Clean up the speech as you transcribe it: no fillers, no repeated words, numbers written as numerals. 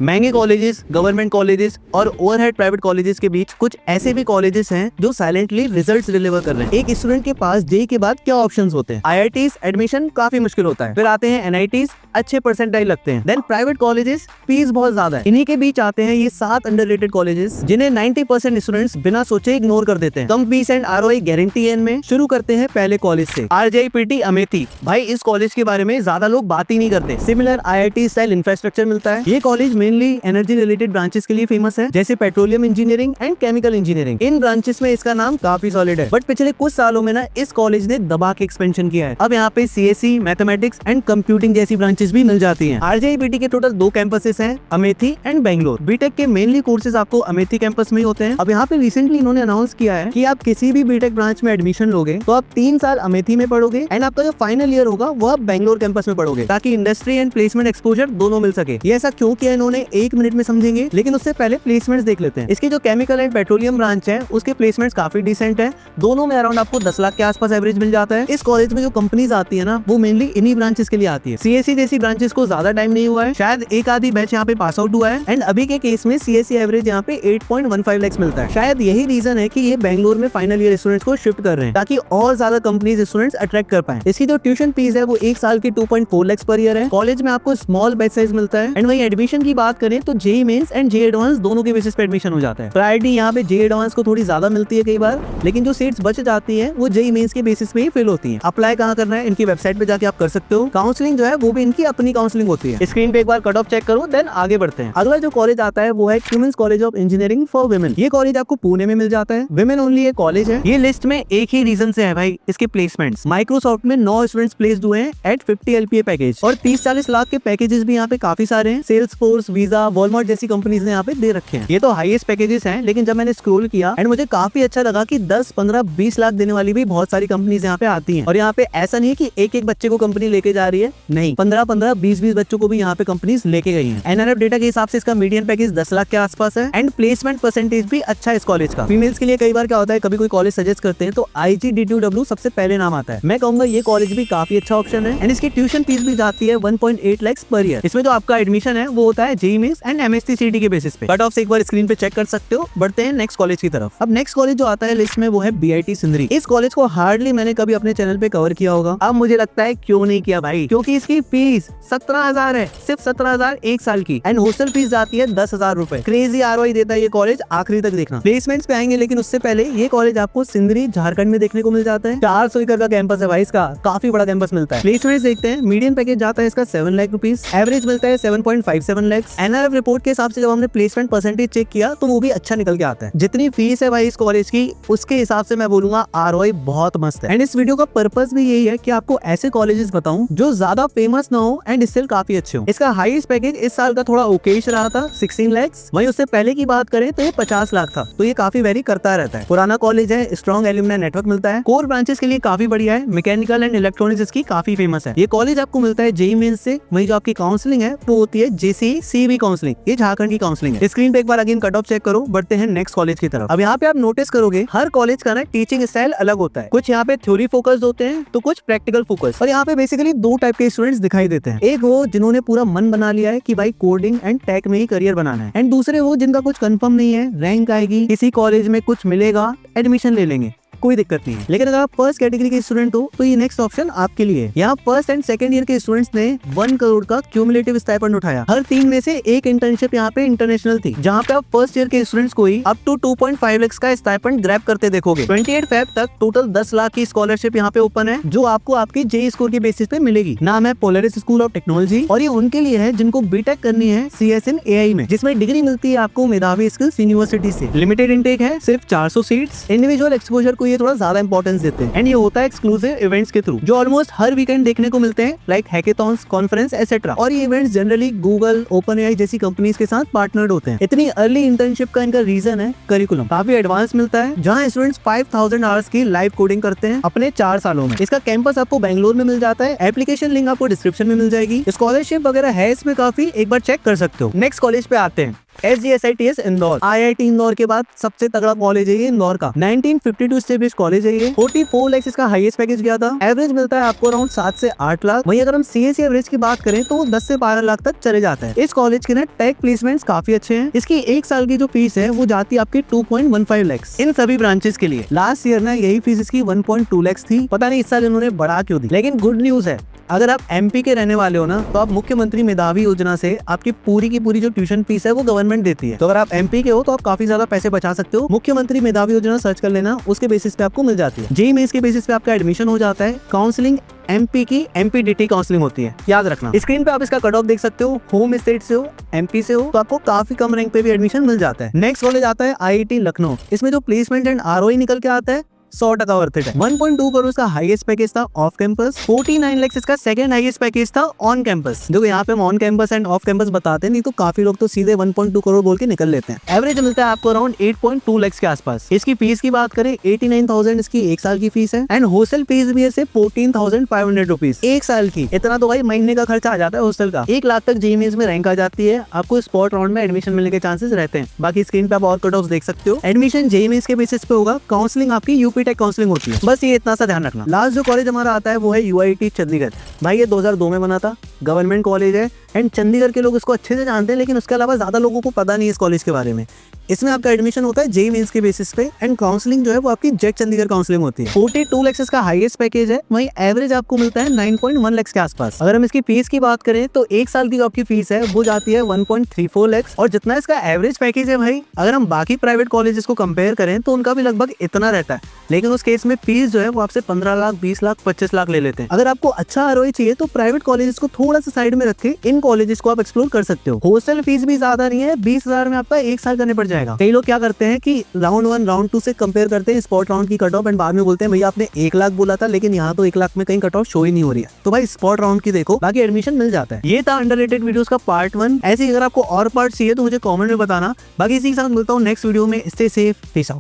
महंगे colleges, government colleges और overhead private colleges के बीच कुछ ऐसे भी कॉलेजेस हैं जो साइलेंटली रिजल्ट्स डिलीवर कर रहे हैं। एक स्टूडेंट के पास जेईई के बाद क्या ऑप्शंस होते हैं? आईआईटीज एडमिशन काफी मुश्किल होता है, फिर आते हैं एनआईटीज, अच्छे परसेंटाइल लगते हैं, देन प्राइवेट कॉलेजेस, फीस बहुत ज्यादा है। इन्हीं के बीच आते हैं ये 7 अंडररेटेड कॉलेजेस जिन्हें 90% स्टूडेंट्स बिना सोचे इग्नोर कर देते हैं। कम फीस एंड आरओआई गारंटी है इनमें। शुरू करते हैं पहले कॉलेज से, आरजेआईपीटी अमेठी। भाई इस कॉलेज के बारे में ज्यादा लोग बात ही नहीं करते। सिमिलर आईआईटी स्टाइल इंफ्रास्ट्रक्चर मिलता है। ये college mainly energy related branches के लिए फेमस है, जैसे petroleum engineering and chemical engineering. In branches में इसका नाम काफी सॉलिड है, बट पिछले कुछ सालों में ना इस कॉलेज ने दबा के एक्सपेंशन किया है। अब यहाँ पे सीएससी, मैथमेटिक्स एंड कंप्यूटिंग जैसी ब्रांचेस भी मिल जाती हैं। आरजेआईपीटी के टोटल 2 कैंपसेस हैं, अमेठी एंड बेंगलोर। बीटेक के मेनली कोर्सेज आपको अमेठी कैंपस में ही होते हैं। अब यहाँ पे रिसेंटली इन्होंने अनाउंस किया है कि आप किसी भी बीटेक ब्रांच में एडमिशन लोगे तो आप 3 साल अमेठी में पढ़ोगे एंड आपका जो फाइनल ईयर होगा वो आप बेंगलोर कैंपस में पढ़ोगे, ताकि इंडस्ट्री एंड प्लेसमेंट एक्सपोजर दोनों मिल सके। ये ऐसा क्यों किया इन्होंने 1 मिनट में समझेंगे, लेकिन उससे पहले प्लेसमेंट्स देख लेते हैं। इसकी जो केमिकल एंड पेट्रोलियम ब्रांच है उसके प्लेसमेंट्स काफी डिसेंट है, दोनों में अराउंड आपको 10 लाख के आसपास एवरेज मिल जाता है। इस कॉलेज में जो कंपनीज आती है ना वो मेनली इन्हीं ब्रांचेस के लिए आती है। सीएससी जैसी ब्रांचेस को ज्यादा टाइम नहीं हुआ है, शायद एक आधी बैच यहाँ पे पास आउट हुआ है एंड अभी के केस में सीएससी एवरेज यहाँ पे 8.15 लाख मिलता है। शायद यही रीजन है कि ये बेंगलोर में फाइनल ईयर स्टूडेंट्स को शिफ्ट कर रहे हैं, ताकि और ज्यादा कंपनीज स्टूडेंट्स अट्रैक्ट कर पाए। इसकी जो ट्यूशन फीस है वो 1 साल की 2.4 लाख पर ईयर है। कॉलेज में आपको स्मॉल बैच साइज मिलता है एंड वही एडमिशन की बात करें तो JEE mains and JEE advance दोनों के बेसिस पे एडमिशन हो जाता है। प्रायोरिटी यहाँ पे जेईई एडवांस को थोड़ी ज्यादा मिलती है कई बार, लेकिन जो सीट्स बच जाती है वो जेईई मेंस के बेसिस पे ही फिल होती है। अप्लाई कहाँ करना है, इनकी वेबसाइट पे जाके आप कर सकते हो। काउंसलिंग जो है वो भी इनकी अपनी काउंसलिंग होती है। स्क्रीन पे एक बार कट ऑफ चेक करो, देन आगे बढ़ते हैं। अगला जो कॉलेज आता है वो है Cummins college of engineering for women. ये कॉलेज आपको पुणे में मिल जाता है, वुमेन ओनली ये कॉलेज है। ये लिस्ट में एक ही रीजन से है भाई, इसके प्लेसमेंट्स। माइक्रोसॉफ्ट में 9 स्टूडेंट्स प्लेस्ड हुए हैं एट 50 LPA पैकेज, और 30-40 लाख के पैकेजेस भी यहाँ पे काफी सारे हैं। सेल्सफोर्स, वीजा, वॉलमार्ट जैसी कंपनीज ने यहाँ पे दे रखे हैं। ये तो हाईएस्ट पैकेजेस हैं, लेकिन जब मैंने स्क्रॉल किया एंड मुझे काफी अच्छा लगा कि 10, 15, 20 लाख देने वाली भी बहुत सारी कंपनीज यहाँ पे आती हैं। और यहाँ पे ऐसा नहीं है कि एक बच्चे को कंपनी लेके जा रही है, नहीं, 15-15, 20-20 बच्चों को भी यहाँ पे कंपनीज लेके गई हैं। एनआरएफ डेटा के हिसाब से इसका मीडियन पैकेज 10 लाख के आसपास है एंड प्लेसमेंट परसेंटेज भी अच्छा है इस कॉलेज का। फीमेल्स के लिए कई बार क्या होता है, कभी कोई कॉलेज सजेस्ट करते हैं तो IGDTUW सबसे पहले नाम आता है। मैं कहूंगा ये कॉलेज भी काफी अच्छा ऑप्शन है एंड इसकी ट्यूशन फीस भी जाती है 1.8 लाख पर ईयर। इसमें जो आपका एडमिशन है वो होता है JEE mains and MSc CET के बेसिस पे। कट ऑफ से एक बार स्क्रीन पे चेक कर सकते हो। बढ़ते हैं नेक्स्ट कॉलेज की तरफ। अब नेक्स्ट कॉलेज जो आता है लिस्ट में वो है BIT सिंदरी। इस कॉलेज को हार्डली मैंने कभी अपने चैनल पे कवर किया होगा। अब मुझे लगता है क्यों नहीं किया भाई, क्योंकि इसकी फीस 17,000 है, सिर्फ 17,000 1 साल की, एंड हॉस्टल फीस जाती है 10,000 रुपए। क्रेजी आरओआई देता है ये कॉलेज, आखिरी तक देखना। प्लेसमेंट्स पे आएंगे, लेकिन उससे पहले ये कॉलेज आपको सिंदरी झारखंड में देखने को मिल जाता है। 400 एकड़ का कैंपस है भाई इसका, काफी बड़ा कैंपस मिलता है। प्लेसमेंट्स देखते हैं, मीडियम पैकेज जाता है इसका 7 लाख रुपीज, एवरेज मिलता है 7.57 लाख। एनआरएफ रिपोर्ट के हिसाब से जब हमने प्लेसमेंट परसेंटेज चेक किया तो वो भी अच्छा निकल के आता है। जितनी फीस है भाई इस कॉलेज की, उसके हिसाब से मैं बोलूंगा आरओआई बहुत मस्त है। एंड इस वीडियो का पर्पस भी यही है कि आपको ऐसे कॉलेजेस बताऊं जो ज्यादा फेमस ना हो एंड स्टिल काफी अच्छे हो। इसका हाईएस्ट पैकेज इस साल का थोड़ा ओकेश रहा था, 16 लाख। वहीं उससे पहले की बात करें तो ये 50 लाख था, तो ये काफी वेरी करता रहता है। पुराना कॉलेज है, स्ट्रॉन्ग एल्यूमिनाई नेटवर्क मिलता है, कोर ब्रांचेस के लिए काफी बढ़िया है, मैकेनिकल एंड इलेक्ट्रॉनिक्स इसकी काफी फेमस है। ये कॉलेज आपको मिलता है जेईई मेंस से। वहीं जो आपकी काउंसलिंग है वो होती है JCE CEB काउंसलिंग, ये झारखंड की काउंसलिंग है। स्क्रीन पे एक बार अगेन कट ऑफ चेक करो। बढ़ते हैं नेक्स्ट कॉलेज की तरफ। अब यहाँ पे आप नोटिस करोगे हर कॉलेज का ना टीचिंग स्टाइल अलग होता है। कुछ यहाँ पे थ्योरी फोकस्ड होते हैं तो कुछ प्रैक्टिकल फोकस। और यहाँ पे बेसिकली 2 टाइप के स्टूडेंट्स दिखाई देते हैं। एक वो जिन्होंने पूरा मन बना लिया है कि भाई कोडिंग एंड टेक में ही करियर बनाना है, एंड दूसरे वो जिनका कुछ कंफर्म नहीं है, रैंक आएगी, किसी कॉलेज में कुछ मिलेगा, एडमिशन ले लेंगे, कोई दिक्कत नहीं है। लेकिन अगर आप फर्स्ट कैटेगरी के स्टूडेंट हो तो ये नेक्स्ट ऑप्शन आपके लिए है। यहाँ फर्स्ट एंड सेकंड ईयर के स्टूडेंट्स ने 1 करोड़ का क्यूमुलेटिव स्टाइपेंड उठाया। हर 3 में से एक इंटर्नशिप यहाँ पे इंटरनेशनल थी, जहाँ पे आप फर्स्ट ईयर के स्टूडेंट्स को ही अप टू 2.5 लाख का स्टाइपेंड ग्रैब करते देखोगे। 28 फेब तक टोटल 10 लाख की स्कॉलरशिप यहाँ पे ओपन है, जो आपको आपकी जेईई स्कोर के बेसिस पे मिलेगी। नाम है पोलरिस स्कूल ऑफ टेक्नोलॉजी, और ये उनके लिए है जिनको बीटेक करनी है CS in AI में, जिसमें डिग्री मिलती है आपको मेधावी स्किल्स यूनिवर्सिटी से। लिमिटेड इनटेक है, सिर्फ 400 सीट्स। इंडिविजुअल एक्सपोजर को ये थोड़ा ज्यादा इंपॉर्टेंट देते हैं एंड ये होता है एक्सक्लूसिव इवेंट्स के थ्रू, जो ऑलमोस्ट हर वीकेंड देखने को मिलते हैं, लाइक हैकेथॉन्स, कॉन्फ्रेंस एटसेट्रा। और ये इवेंट्स जनरली गूगल, OpenAI जैसी कंपनीज के साथ पार्टनर्ड होते हैं। इतनी अर्ली इंटर्नशिप का इनका रीजन है करिकुलम काफी एडवांस मिलता है, जहां स्टूडेंट्स 5000 आवर्स की लाइव कोडिंग करते हैं अपने 4 सालों में। इसका कैंपस आपको बेंगलोर में मिल जाता है। एप्लीकेशन लिंक आपको डिस्क्रिप्शन में मिल जाएगी। स्कॉलरशिप वगैरह है इसमें काफी, एक बार चेक कर सकते हो। नेक्स्ट कॉलेज पे आते हैं, SGSITS इंदौर। IIT इंदौर के बाद सबसे तगड़ा कॉलेज है ये इंदौर का। 1952 से एस्टेब्लिश कॉलेज है ये। 44 लाख इसका हाईएस्ट पैकेज गया था। एवरेज मिलता है आपको अराउंड 7 से 8 लाख। वहीं अगर हम सीएससी एवरेज की बात करें तो 10 से 12 लाख तक चले जाता है। इस कॉलेज के ना टेक प्लेसमेंट्स काफी अच्छे हैं। इसकी एक साल की जो फीस है वो जाती है आपकी 2.15 लाख इन सभी ब्रांचेस के लिए। लास्ट ईयर ना यही फीस इसकी 1.2 लाख थी। पता नहीं इस साल इन्होंने बढ़ा क्यों दी। लेकिन गुड न्यूज है, अगर आप एमपी के रहने वाले हो ना तो आप मुख्यमंत्री मेधावी योजना से आपकी पूरी की पूरी जो ट्यूशन फीस है वो गवर्नमेंट देती है। तो अगर आप एमपी के हो तो आप काफी ज्यादा पैसे बचा सकते हो। मुख्यमंत्री मेधावी योजना सर्च कर लेना, उसके बेसिस पे आपको मिल जाती है। जेईई मेंस के बेसिस पे आपका एडमिशन हो जाता है। काउंसलिंग एमपी की एमपीडीटी काउंसलिंग होती है, याद रखना। स्क्रीन पे आप इसका कट ऑफ देख सकते हो। होम स्टेट से हो, एमपी से हो तो आपको काफी कम रैंक पे भी एडमिशन मिल जाता है। नेक्स्ट कॉलेज आता है आईआईटी लखनऊ। इसमें जो प्लेसमेंट एंड आरओई निकल के आता है 100% वर्थ इट है। 1.2 करोड़ इसका हाईएस्ट पैकेज था ऑफ कैंपस। 49 लाख इसका सेकंड हाईएस्ट पैकेज था ऑन कैंपस। देखो यहाँ पे हम on campus end off campus बताते हैं, नहीं तो काफी लोग तो सीधे 1.2 करोड़ बोल के निकल लेते हैं। एवरेज मिलता है आपको अराउंड 8.2 लाख के आसपास। इसकी फीस की बात करें 89,000 इसकी एक साल की फीस है एंड हॉस्टल फीस भी है 14,500 रुपीज एक साल की। इतना तो भाई महीने का खर्चा आ जाता है हॉस्टल का। 1 लाख तक जेईई मेंस में रैंक आ जाती है। आपको स्पॉट राउंड में एडमिशन मिलने के चांसेस रहते हैं। बाकी स्क्रीन पे आप और कट ऑफ देख सकते हो। एडमिशन जेईई मेंस के बेसिस पे होगा। काउंसलिंग आपकी यूपी टेक काउंसलिंग होती है। बस ये इतना सा ध्यान रखना। लास्ट जो कॉलेज हमारा आता है वो है यूआईटी चंडीगढ़। भाई ये 2002 में बना था, गवर्नमेंट कॉलेज है एंड चंडीगढ़ के लोग इसको अच्छे से जानते हैं, लेकिन उसके अलावा ज्यादा लोगों को पता नहीं है इस कॉलेज के बारे में। इसमें आपका एडमिशन होता है जेईई मेंस के बेसिस पे एंड काउंसलिंग जो है वो आपकी जेट चंडीगढ़ काउंसलिंग होती है। 42 लाख इसका हाईएस्ट पैकेज है। वहीं एवरेज आपको मिलता है 9.1 लाख के आसपास। अगर हम इसकी फीस की बात करें तो एक साल की जो आपकी फीस है वो जाती है 1.34 लाख। और जितना इसका एवरेज पैकेज है भाई, अगर हम बाकी प्राइवेट कॉलेजेस को कंपेयर करें तो उनका भी लगभग इतना रहता है, लेकिन उस केस में फीस जो है वो आपसे 15 लाख, 20 लाख, 25 लाख ले लेते हैं। अगर आपको अच्छा आरओई चाहिए तो प्राइवेट कॉलेजेस को थोड़ा सा साइड में रखे इन कॉलेजेस को आप एक्सप्लोर कर सकते हो। हॉस्टल फीस भी ज्यादा नहीं है, 20,000 में आपका एक साल करने पड़ जाएगा। कई लोग क्या करते हैं कि राउंड 1 राउंड 2 से कंपेयर करते हैं स्पॉट राउंड की कट ऑफ एंड बाद में बोलते हैं भैया आपने 1 लाख बोला था, लेकिन यहाँ तो 1 लाख में कहीं कट ऑफ शो ही नहीं हो रही है। तो भाई स्पॉट राउंड की देखो, बाकी एडमिशन मिल जाता है। ये था अंडररेटेड वीडियोस का पार्ट 1। ऐसे अगर आपको और पार्ट चाहिए तो मुझे कमेंट में बताना। बाकी इसी के साथ मिलता हूँ नेक्स्ट वीडियो में। Stay safe, peace out.